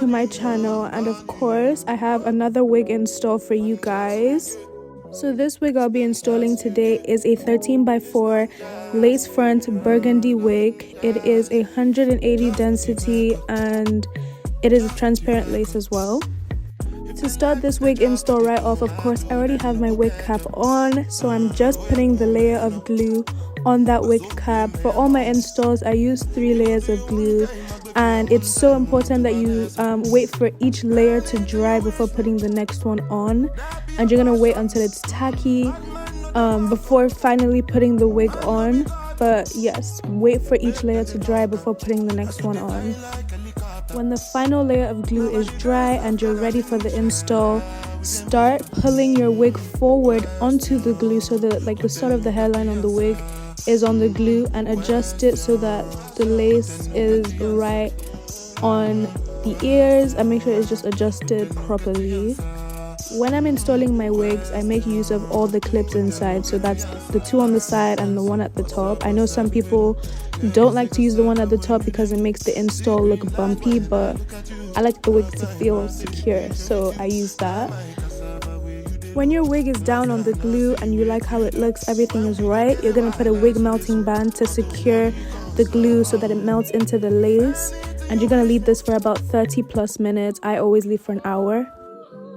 to my channel, and of course I have another wig install for you guys. So this wig I'll be installing today is a 13x4 lace front burgundy wig. It is 180 density and it is a transparent lace as well. To start this wig install right off, of course I already have my wig cap on, so I'm just putting the layer of glue on that wig cap. For all my installs I use 3 layers of glue, and it's so important that you wait for each layer to dry before putting the next one on, and you're gonna wait until it's tacky before finally putting the wig on. But yes, wait for each layer to dry before putting the next one on. When the final layer of glue is dry and you're ready for the install, start pulling your wig forward onto the glue so that the start of the hairline on the wig is on the glue, and adjust it so that the lace is right on the ears, and make sure it's just adjusted properly. When I'm installing my wigs, I make use of all the clips inside, so that's the 2 on the side and the 1 at the top. I know some people don't like to use the 1 at the top because it makes the install look bumpy, but I like the wig to feel secure, so I use that. When your wig is down on the glue and you like how it looks, everything is right, you're going to put a wig melting band to secure the glue so that it melts into the lace, and you're going to leave this for about 30 plus minutes. I always leave for an hour.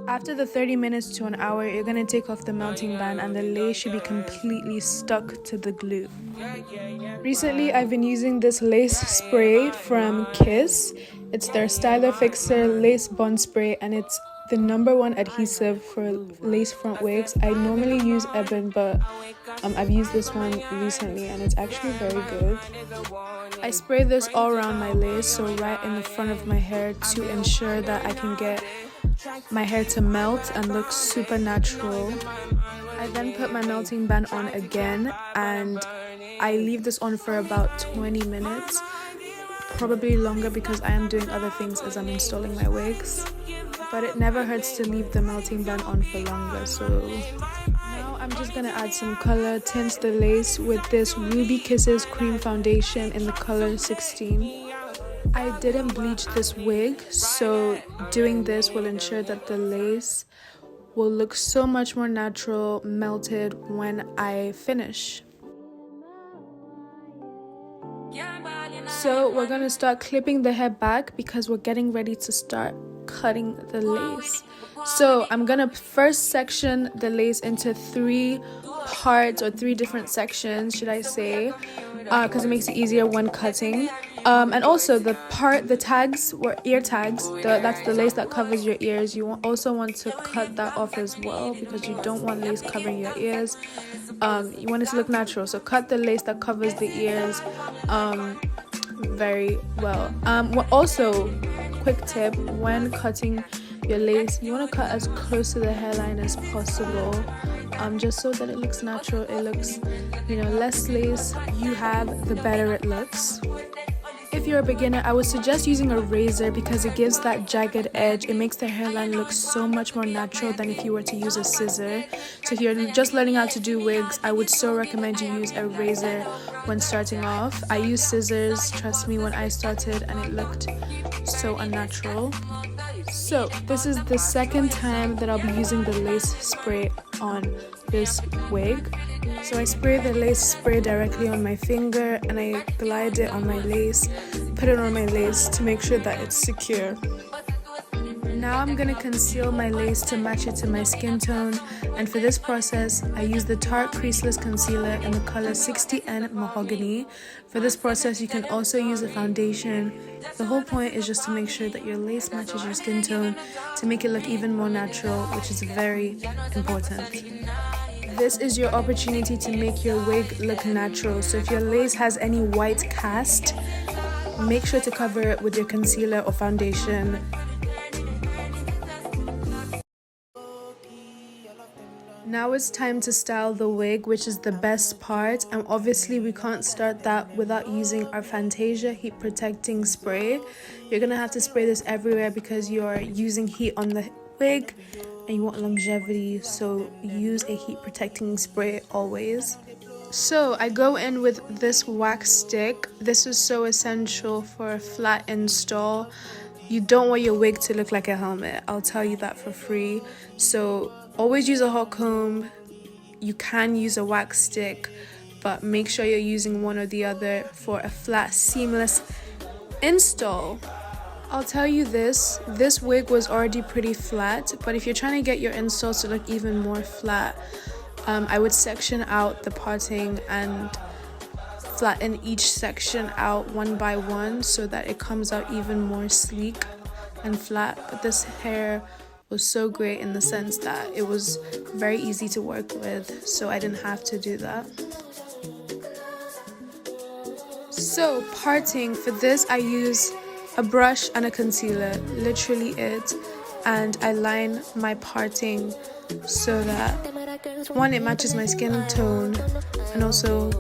After the 30 minutes to an hour, you're going to take off the melting band and the lace should be completely stuck to the glue. Recently, I've been using this lace spray from Kiss. It's their Styler Fixer Lace Bond Spray, and it's the #1 adhesive for lace front wigs. I normally use Ebon, but I've used this one recently and it's actually very good. I spray this all around my lace, so right in the front of my hair, to ensure that I can get my hair to melt and look super natural. I then put my melting band on again, and I leave this on for about 20 minutes, probably longer because I am doing other things as I'm installing my wigs. But it never hurts to leave the melting band on for longer. So now I'm just gonna add some color, tint the lace with this Ruby Kisses cream foundation in the color 16. I didn't bleach this wig, so doing this will ensure that the lace will look so much more natural, melted when I finish. So we're going to start clipping the hair back because we're getting ready to start cutting the lace. So I'm going to first section the lace into 3 parts, or 3 different sections, should I say, because it makes it easier when cutting. And also the tags, or ear tags, that's the lace that covers your ears. You also want to cut that off as well because you don't want lace covering your ears. You want it to look natural, so cut the lace that covers the ears very well. Also, quick tip, when cutting your lace, you want to cut as close to the hairline as possible, just so that it looks natural. It looks, less lace you have, the better it looks. If you're a beginner, I would suggest using a razor because it gives that jagged edge. It makes the hairline look so much more natural than if you were to use a scissor. So if you're just learning how to do wigs, I would so recommend you use a razor when starting off. I used scissors, trust me, when I started, and it looked so unnatural. So this is the second time that I'll be using the lace spray on this wig. So I spray the lace spray directly on my finger and I glide it on my lace, put it on my lace to make sure that it's secure. Now I'm going to conceal my lace to match it to my skin tone, and for this process I use the Tarte Creaseless Concealer in the color 60N Mahogany. For this process you can also use a foundation. The whole point is just to make sure that your lace matches your skin tone to make it look even more natural, which is very important. This is your opportunity to make your wig look natural, so if your lace has any white cast, make sure to cover it with your concealer or foundation. Now it's time to style the wig, which is the best part, and obviously we can't start that without using our Fantasia heat protecting spray. You're gonna have to spray this everywhere because you're using heat on the wig and you want longevity, so use a heat protecting spray always. So I go in with this wax stick. This is so essential for a flat install. you don't want your wig to look like a helmet. I'll tell you that for free. So always use a hot comb. You can use a wax stick, but make sure you're using one or the other for a flat, seamless install. I'll tell you this wig was already pretty flat, but if you're trying to get your installs to look even more flat, I would section out the parting and flatten each section out one by one so that it comes out even more sleek and flat. But this hair was so great in the sense that it was very easy to work with, so I didn't have to do that. So parting, for this I use a brush and a concealer, literally it, and I line my parting so that 1, it matches my skin tone, and also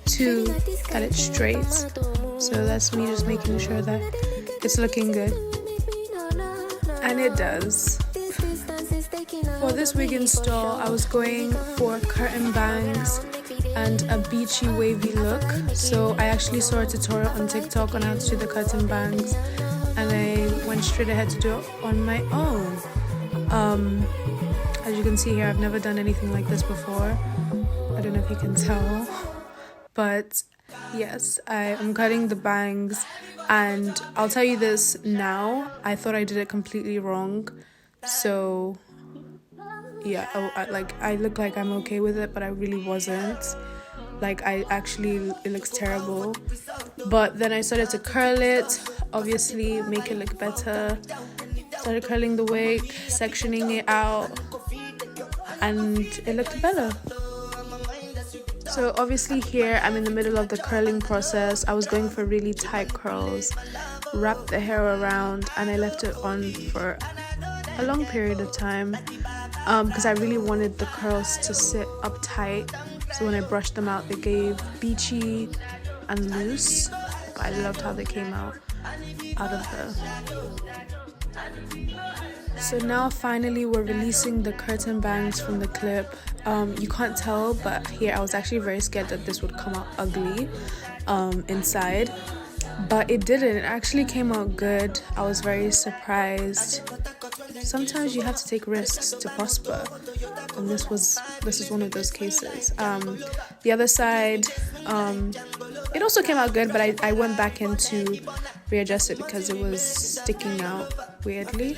2, that it's straight. So that's me just making sure that it's looking good, and it does. For this wig install, I was going for curtain bangs and a beachy wavy look. So I actually saw a tutorial on TikTok on how to do the curtain bangs, and I went straight ahead to do it on my own. As you can see here, I've never done anything like this before. I don't know if you can tell, but yes, I am cutting the bangs, and I'll tell you this now, I thought I did it completely wrong. So yeah, I look like I'm okay with it, but I really wasn't. Like, it looks terrible. But then I started to curl it, obviously make it look better. Started curling the wig, sectioning it out, and it looked better. So obviously here I'm in the middle of the curling process. I was going for really tight curls, wrapped the hair around, and I left it on for a long period of time because I really wanted the curls to sit up tight. So when I brushed them out, they gave beachy and loose, but I loved how they came out of the... So now finally we're releasing the curtain bangs from the clip. You can't tell, but here I was actually very scared that this would come out ugly inside, but it didn't. It actually came out good. I was very surprised. Sometimes you have to take risks to prosper, and this is one of those cases. The other side, it also came out good, but I went back in to readjust it because it was sticking out weirdly.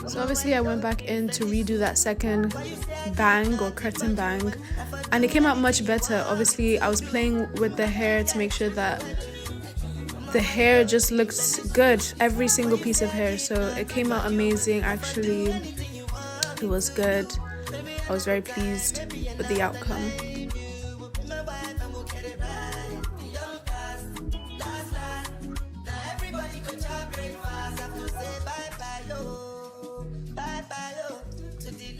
So obviously I went back in to redo that second bang or curtain bang, and it came out much better. Obviously I was playing with the hair to make sure that the hair just looks good, every single piece of hair. So it came out amazing. Actually, it was good. I was very pleased with the outcome.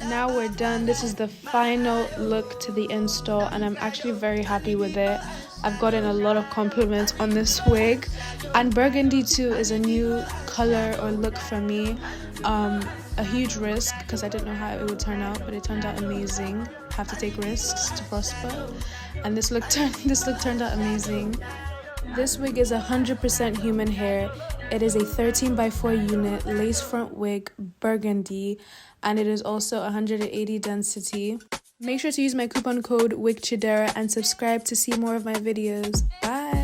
Now we're done. This is the final look to the install, and I'm actually very happy with it. I've gotten a lot of compliments on this wig, and burgundy too is a new color or look for me. A huge risk because I didn't know how it would turn out, but it turned out amazing. Have to take risks to prosper, and this look turned out amazing. This wig is 100% human hair. It is a 13x4 unit lace front wig, burgundy, and it is also 180 density. Make sure to use my coupon code WIGCHIDERA and subscribe to see more of my videos. Bye!